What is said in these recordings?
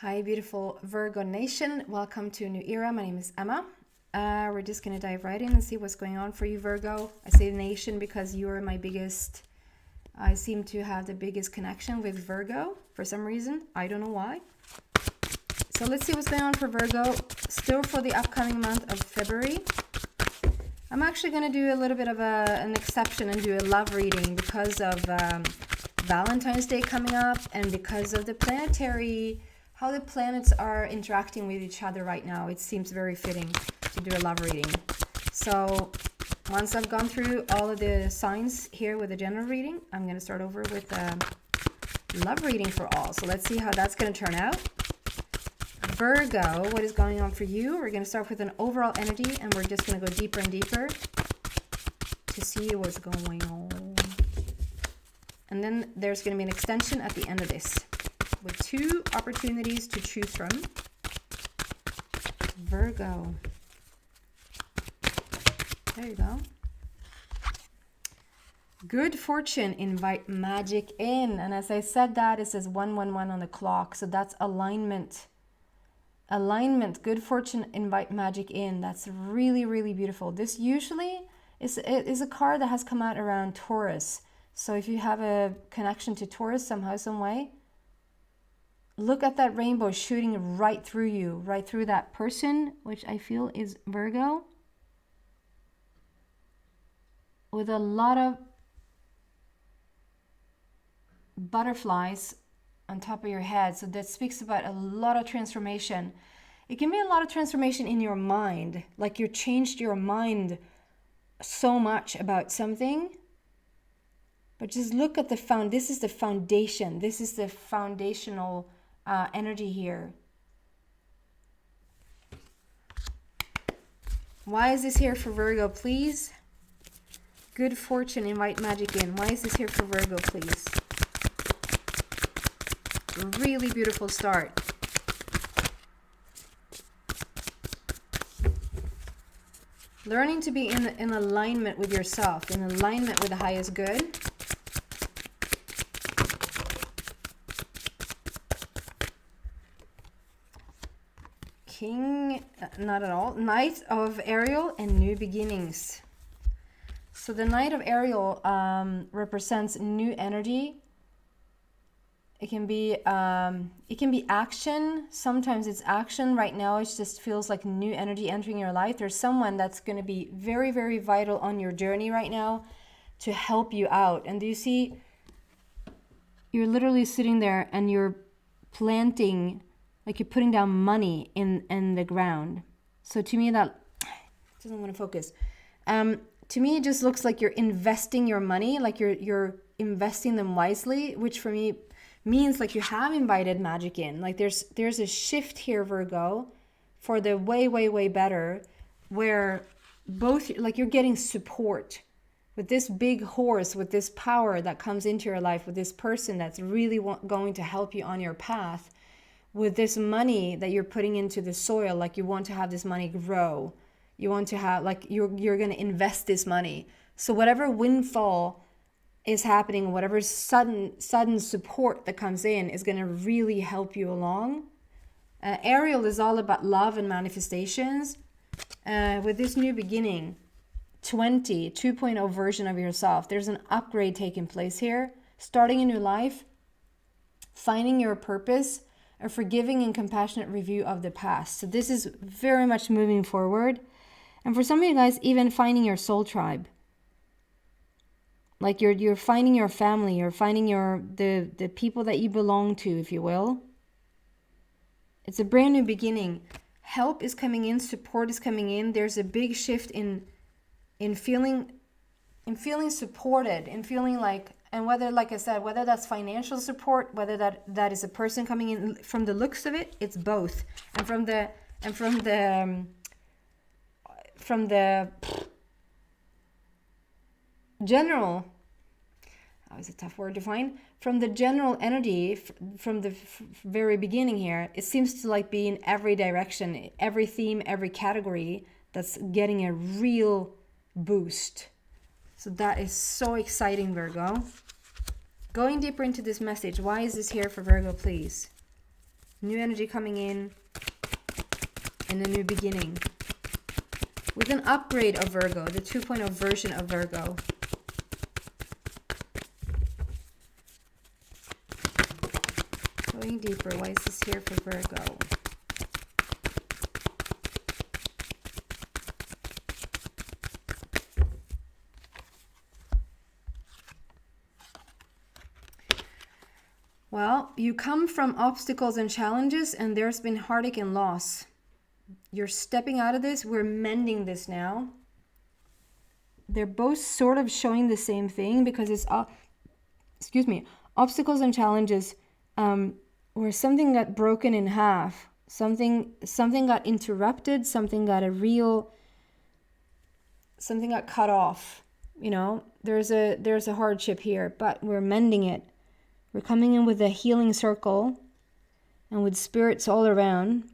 Hi, beautiful Virgo Nation. Welcome to a new era. My name is Emma. We're just going to dive right in and see what's going on for you, Virgo. I say nation because you are my biggest, I seem to have the biggest connection with Virgo for some reason. I don't know why. So let's see what's going on for Virgo. Still for the upcoming month of February. I'm actually going to do a little bit of an exception and do a love reading because of Valentine's Day coming up and because of the planetary, how the planets are interacting with each other right now. It seems very fitting to do a love reading. So once I've gone through all of the signs here with the general reading, I'm going to start over with a love reading for all. So let's see how that's going to turn out. Virgo, what is going on for you? We're going to start with an overall energy and we're just going to go deeper and deeper to see what's going on. And then there's going to be an extension at the end of this with 2 opportunities to choose from. Virgo. There you go. Good fortune, invite magic in. And as I said that, it says 111 on the clock. So that's alignment. Alignment, good fortune, invite magic in. That's really, really beautiful. This usually is a card that has come out around Taurus. So if you have a connection to Taurus somehow, some way, look at that rainbow shooting right through you, right through that person, which I feel is Virgo, with a lot of butterflies on top of your head. So that speaks about a lot of transformation. It can be a lot of transformation in your mind, like you changed your mind so much about something. But just look at this is the foundation. This is the foundational energy here. Why is this here for Virgo, please? Good fortune, invite magic in. Why is this here for Virgo, please? Really beautiful start. Learning to be in alignment with yourself, in alignment with the highest good. King, not at all. Knight of Ariel and new beginnings. So the Knight of Ariel represents new energy. It can be action. Sometimes it's action. Right now, it just feels like new energy entering your life. There's someone that's going to be very, very vital on your journey right now to help you out. And do you see? You're literally sitting there and you're planting, like you're putting down money in the ground. So to me, that doesn't want to focus. To me, it just looks like you're investing your money, like you're investing them wisely, which for me means like you have invited magic in. Like there's a shift here, Virgo, for the way, way, way better, where both, like you're getting support with this big horse, with this power that comes into your life, with this person that's really going to help you on your path, with this money that you're putting into the soil. Like you want to have this money grow. You want to have, like you're going to invest this money. So whatever windfall is happening, whatever sudden support that comes in is going to really help you along. Ariel is all about love and manifestations. With this new beginning, 2.0 version of yourself, there's an upgrade taking place here. Starting a new life, finding your purpose, a forgiving and compassionate review of the past. So this is very much moving forward. And for some of you guys, even finding your soul tribe. Like you're finding your family, you're finding the people that you belong to, if you will. It's a brand new beginning. Help is coming in, support is coming in. There's a big shift in feeling supported, in feeling like, and whether, like I said, whether that's financial support, whether that is a person coming in. From the looks of it, it's both. And from the general, that was a tough word to find. From the general energy, from the very beginning here, it seems to like be in every direction, every theme, every category that's getting a real boost. So that is so exciting, Virgo. Going deeper into this message, why is this here for Virgo, please? New energy coming in and a new beginning. With an upgrade of Virgo, the 2.0 version of Virgo. Going deeper, why is this here for Virgo? Well, you come from obstacles and challenges, and there's been heartache and loss. You're stepping out of this. We're mending this now. They're both sort of showing the same thing because it's, obstacles and challenges where something got broken in half. Something got interrupted. Something got cut off. You know, there's a hardship here, but we're mending it. We're coming in with a healing circle and with spirits all around,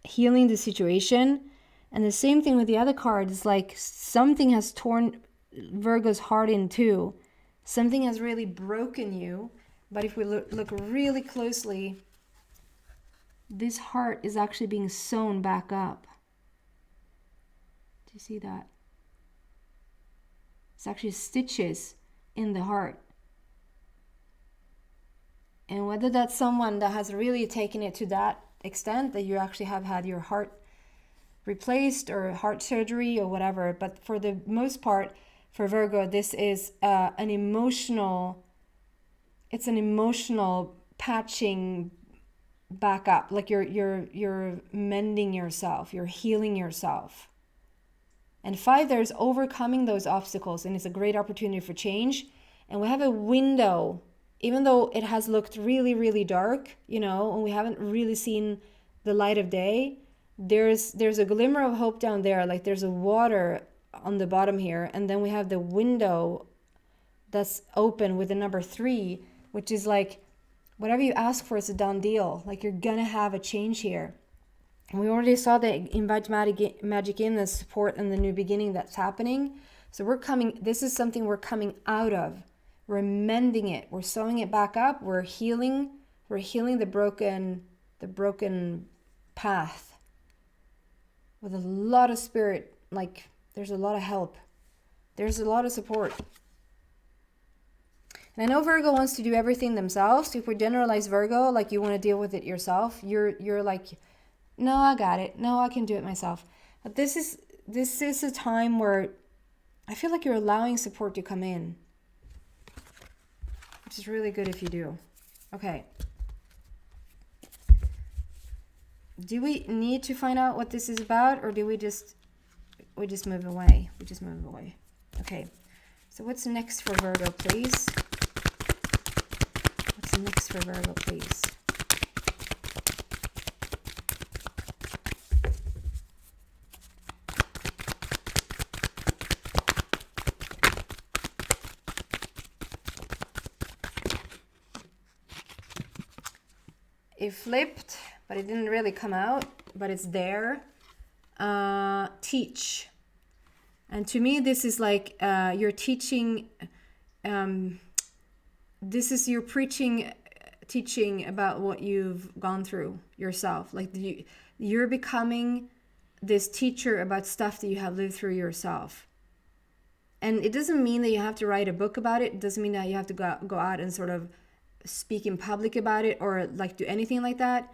healing the situation. And the same thing with the other card is like something has torn Virgo's heart in two. Something has really broken you. But if we look really closely, this heart is actually being sewn back up. Do you see that? It's actually stitches in the heart. And whether that's someone that has really taken it to that extent that you actually have had your heart replaced or heart surgery or whatever, but for the most part, for Virgo, this is an emotional patching back up. Like you're mending yourself, you're healing yourself. And 5, there's overcoming those obstacles, and it's a great opportunity for change. And we have a window. Even though it has looked really, really dark, you know, and we haven't really seen the light of day, there's a glimmer of hope down there. Like there's a water on the bottom here. And then we have the window that's open with the number 3, which is like whatever you ask for is a done deal. Like you're going to have a change here. And we already saw the invite magic in, the support and the new beginning that's happening. So this is something we're coming out of. We're mending it. We're sewing it back up. We're healing the broken path with a lot of spirit. Like there's a lot of help. There's a lot of support. And I know Virgo wants to do everything themselves. So if we generalize Virgo, like you want to deal with it yourself, you're like, no, I got it. No, I can do it myself. But this is a time where I feel like you're allowing support to come in. Which is really good if you do. Okay. Do we need to find out what this is about, or do we just move away? We just move away. Okay. So what's next for Virgo, please? What's next for Virgo, please? It flipped, but it didn't really come out, but it's there. Teach. And to me, this is like you're teaching, this is you're teaching about what you've gone through yourself. Like you're becoming this teacher about stuff that you have lived through yourself. And it doesn't mean that you have to write a book about it. It doesn't mean that you have to go out and sort of speak in public about it or like do anything like that.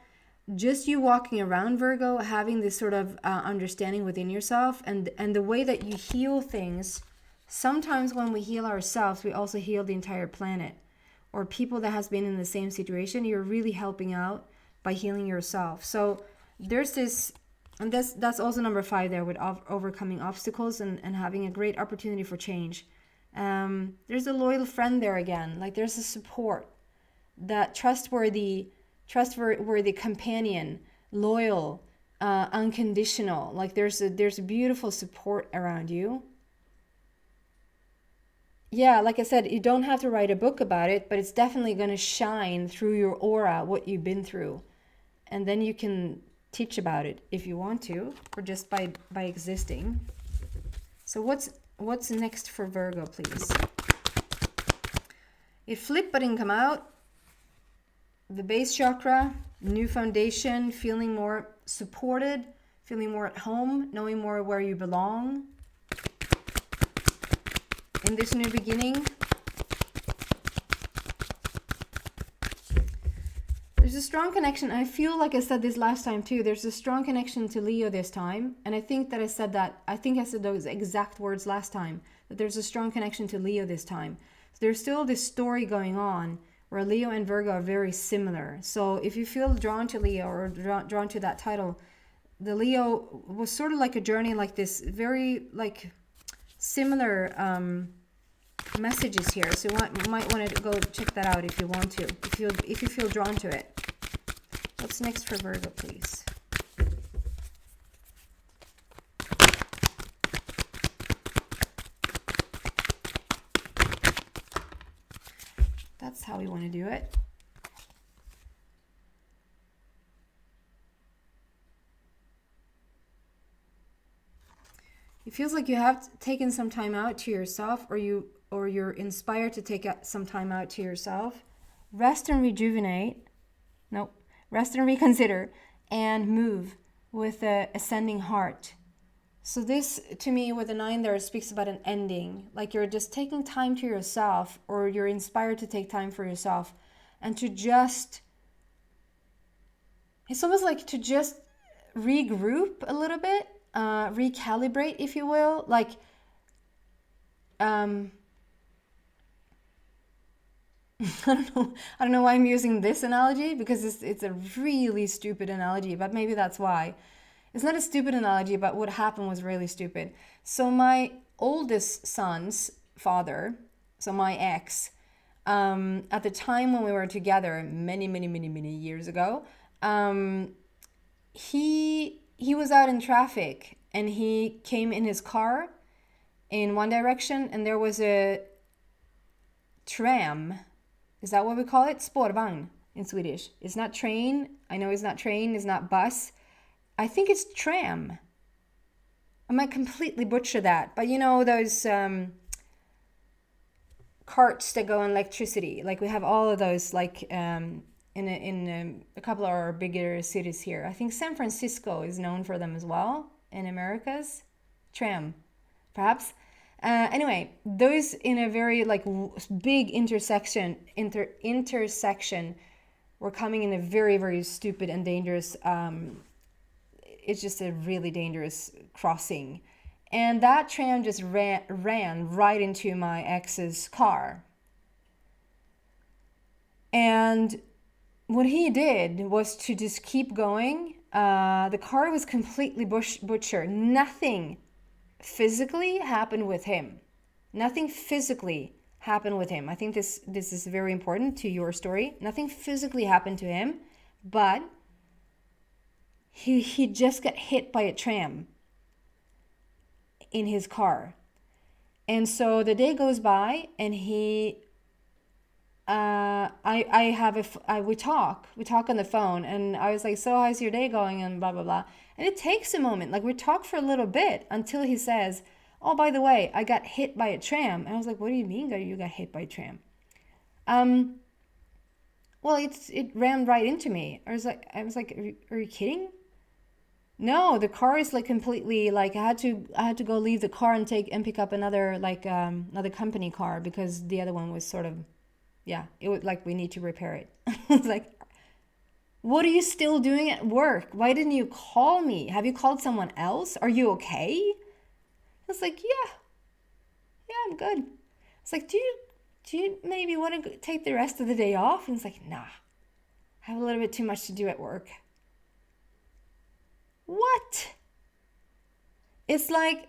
Just you walking around, Virgo, having this sort of understanding within yourself and the way that you heal things. Sometimes when we heal ourselves, we also heal the entire planet or people that has been in the same situation. You're really helping out by healing yourself. So there's this, and that's also number 5 there with overcoming obstacles and having a great opportunity for change. There's a loyal friend there again. Like there's a support. That trustworthy companion, loyal, unconditional. Like there's a beautiful support around you. Yeah, like I said, you don't have to write a book about it, but it's definitely going to shine through your aura what you've been through, and then you can teach about it if you want to, or just by existing. So what's next for Virgo, please? It flipped but didn't come out. The base chakra, new foundation, feeling more supported, feeling more at home, knowing more where you belong in this new beginning. There's a strong connection. I feel like I said this last time too. There's a strong connection to Leo this time. And I think that I said those exact words last time, that there's a strong connection to Leo this time. So there's still this story going on where Leo and Virgo are very similar. So if you feel drawn to Leo or drawn to that title, the Leo was sort of like a journey, like this very like similar messages here. So you might want to go check that out if you want to, if you feel drawn to it. What's next for Virgo, please? That's how we want to do it. It feels like you have taken some time out to yourself, or you're inspired to take some time out to yourself. Rest and rejuvenate. Nope. Rest and reconsider and move with the ascending heart. So this, to me, with the 9 there, speaks about an ending. Like you're just taking time to yourself, or you're inspired to take time for yourself and to just, it's almost like to just regroup a little bit, recalibrate, if you will. Like, I don't know why I'm using this analogy, because it's a really stupid analogy, but maybe that's why. It's not a stupid analogy, but what happened was really stupid. So my oldest son's father, so my ex, at the time when we were together many years ago, he was out in traffic and he came in his car in one direction, and there was a tram. Is that what we call it? Spårvagn in Swedish. It's not train. I know it's not train. It's not bus. I think it's tram. I might completely butcher that. But you know those carts that go on electricity. Like we have all of those like in a couple of our bigger cities here. I think San Francisco is known for them as well in Americas. Tram, perhaps. Anyway, those in a very like big intersection were coming in a very stupid and dangerous. It's just a really dangerous crossing, and that tram just ran right into my ex's car. And what he did was to just keep going. The car was completely butchered. Nothing physically happened with him. Nothing physically happened with him. I think this is very important to your story. Nothing physically happened to him, but he just got hit by a tram in his car. And so the day goes by, and we talk on the phone, and I was like, so how's your day going, and blah blah blah. And it takes a moment, like we talk for a little bit until he says, oh, by the way, I got hit by a tram. And I was like, what do you mean that you got hit by a tram? Well, it ran right into me. I was like, are you kidding? No, the car is like completely like I had to go leave the car and pick up another another company car, because the other one was sort of, yeah, it was like we need to repair it. It's like, what are you still doing at work? Why didn't you call me? Have you called someone else? Are you okay? I was like, yeah, I'm good. It's like, do you maybe want to take the rest of the day off? And it's like, nah, I have a little bit too much to do at work. What? It's like,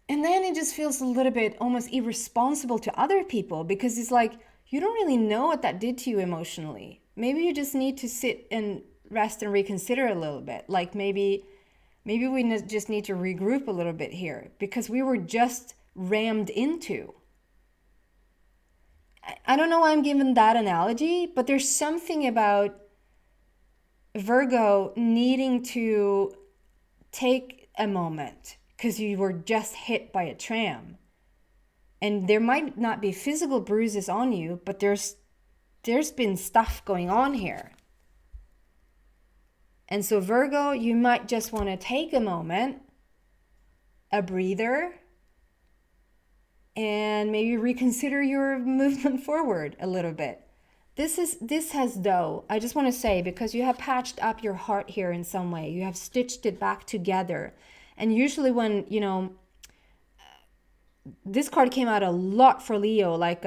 and then it just feels a little bit almost irresponsible to other people, because it's like, you don't really know what that did to you emotionally. Maybe you just need to sit and rest and reconsider a little bit. Like maybe we just need to regroup a little bit here, because we were just rammed into. I don't know why I'm giving that analogy, but there's something about Virgo needing to take a moment because you were just hit by a tram. And there might not be physical bruises on you, but there's been stuff going on here. And so Virgo, you might just want to take a moment, a breather, and maybe reconsider your movement forward a little bit. This has though, I just want to say, because you have patched up your heart here in some way, you have stitched it back together. And usually when, this card came out a lot for Leo, like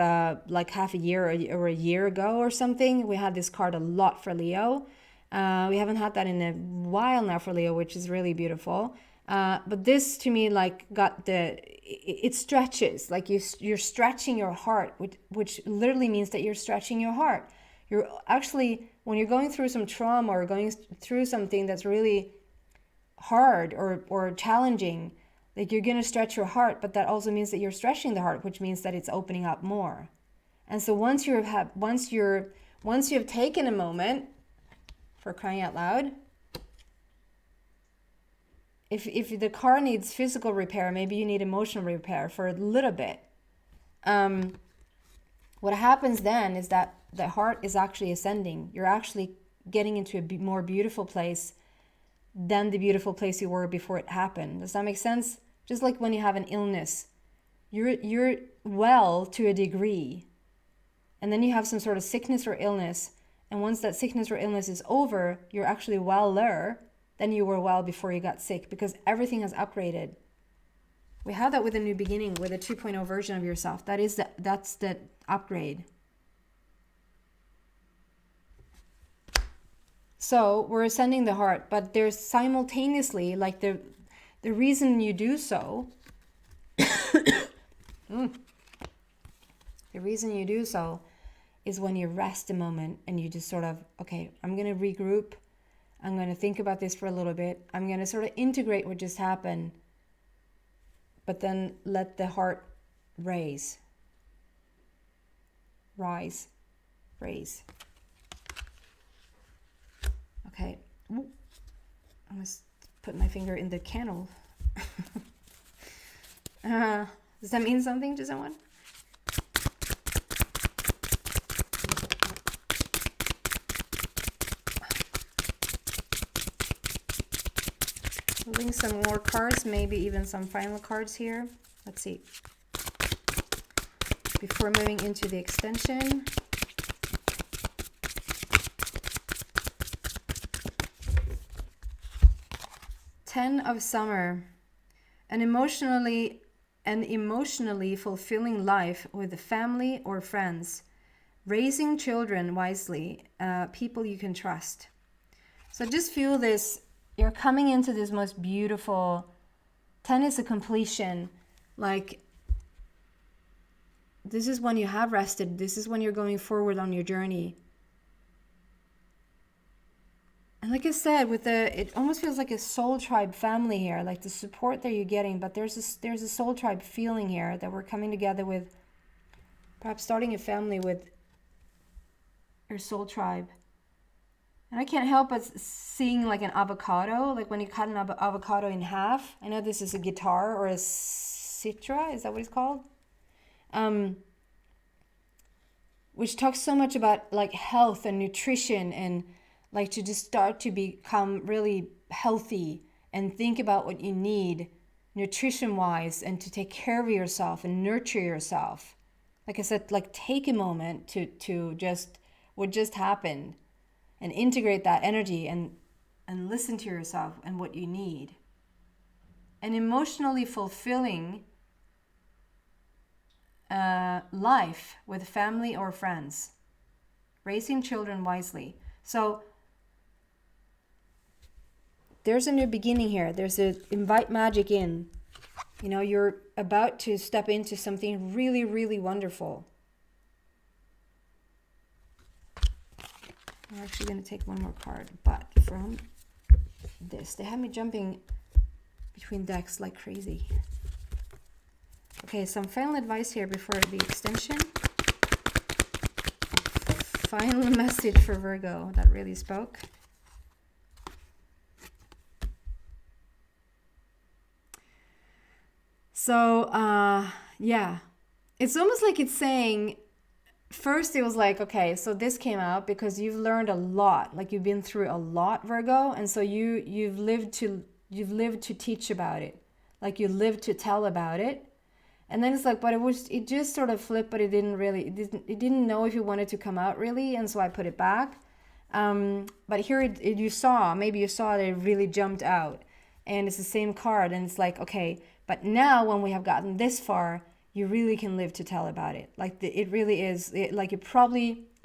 half a year or a year ago or something. We had this card a lot for Leo. We haven't had that in a while now for Leo, which is really beautiful. But this to me, like, it stretches, like you're stretching your heart, which literally means that you're stretching your heart. You're actually, when you're going through some trauma or going through something that's really hard or challenging, like, you're going to stretch your heart, but that also means that you're stretching the heart, which means that it's opening up more. And so once you have taken a moment, for crying out loud, if the car needs physical repair, maybe you need emotional repair for a little bit. What happens then is that the heart is actually ascending. You're actually getting into a more beautiful place than the beautiful place you were before it happened. Does that make sense? Just like when you have an illness, you're well to a degree, and then you have some sort of sickness or illness, and once that sickness or illness is over, you're actually well-er than you were well before you got sick, because everything has upgraded. We have that with a new beginning, with a 2.0 version of yourself. That's the upgrade. So we're ascending the heart, but there's simultaneously, like, the reason you do so, the reason you do so is when you rest a moment and you just sort of, okay, I'm going to regroup. I'm going to think about this for a little bit. I'm going to sort of integrate what just happened, but then let the heart rise. Okay. Ooh. I must put my finger in the candle. Does that mean something to someone? Pulling some more cards, maybe even some final cards here. Let's see. Before moving into the extension. Ten of Summer. An emotionally fulfilling life with a family or friends. Raising children wisely. People you can trust. So just feel this. You're coming into this most beautiful, 10 is a completion. Like, this is when you have rested. This is when you're going forward on your journey. And like I said, it almost feels like a soul tribe family here, like the support that you're getting. But there's a soul tribe feeling here that we're coming together with, perhaps starting a family with your soul tribe. And I can't help but seeing like an avocado, like when you cut an avocado in half. I know this is a guitar or a citra, is that what it's called? Which talks so much about like health and nutrition, and like to just start to become really healthy and think about what you need nutrition-wise, and to take care of yourself and nurture yourself. Like I said, like, take a moment to just what just happened, and integrate that energy and listen to yourself and what you need. An emotionally fulfilling life with family or friends. Raising children wisely. So there's a new beginning here. There's a invite magic in. You know, you're about to step into something really, really wonderful. I'm actually going to take one more card, but from this. They have me jumping between decks like crazy. Okay, some final advice here before the extension. Final message for Virgo that really spoke. So, yeah. It's almost like it's saying, first it was like, okay, so this came out because you've learned a lot, like you've been through a lot, Virgo, and so you've lived to teach about it, like you lived to tell about it. And then it's like, but it just sort of flipped, but it didn't know if it wanted to come out really, and so I put it back. But here maybe you saw that it really jumped out, and it's the same card, and it's like, okay, but now when we have gotten this far, you really can live to tell about it. Like it really is, it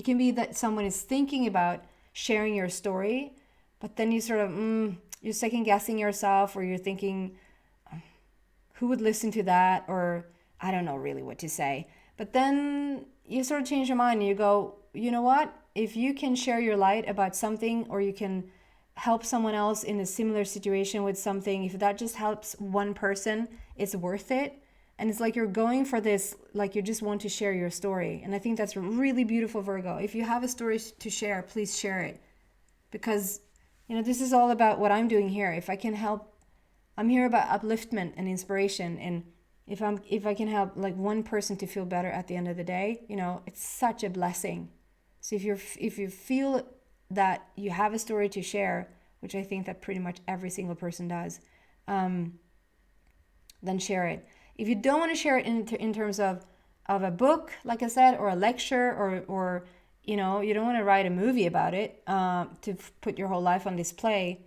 can be that someone is thinking about sharing your story, but then you sort of, you're second guessing yourself, or you're thinking, who would listen to that? Or I don't know really what to say. But then you sort of change your mind and you go, you know what? If you can share your light about something, or you can help someone else in a similar situation with something, if that just helps one person, it's worth it. And it's like you're going for this, like you just want to share your story. And I think that's really beautiful, Virgo. If you have a story to share, please share it. Because, this is all about what I'm doing here. If I can help, I'm here about upliftment and inspiration. And if I can help like one person to feel better at the end of the day, it's such a blessing. So if you feel that you have a story to share, which I think that pretty much every single person does, then share it. If you don't want to share it in terms of a book, like I said, or a lecture, or you don't want to write a movie about it, to put your whole life on display,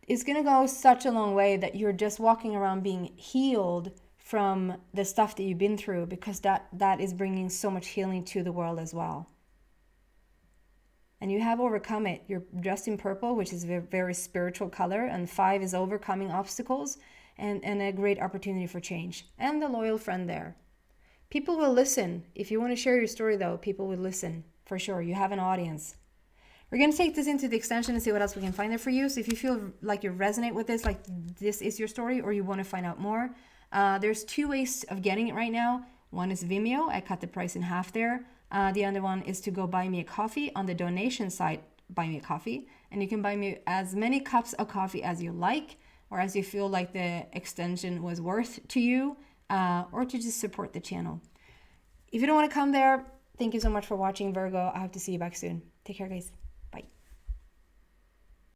it's going to go such a long way that you're just walking around being healed from the stuff that you've been through, because that is bringing so much healing to the world as well. And you have overcome it. You're dressed in purple, which is a very, very spiritual color, and 5 is overcoming obstacles and a great opportunity for change. And the loyal friend there. People will listen. If you want to share your story, though, people will listen for sure. You have an audience. We're going to take this into the extension and see what else we can find there for you. So if you feel like you resonate with this, like this is your story, or you want to find out more, there's 2 ways of getting it right now. One is Vimeo. I cut the price in half there. The other one is to go buy me a coffee on the donation site, buy me a coffee. And you can buy me as many cups of coffee as you like, or as you feel like the extension was worth to you, or to just support the channel. If you don't want to come there, thank you so much for watching, Virgo. I hope to see you back soon. Take care, guys.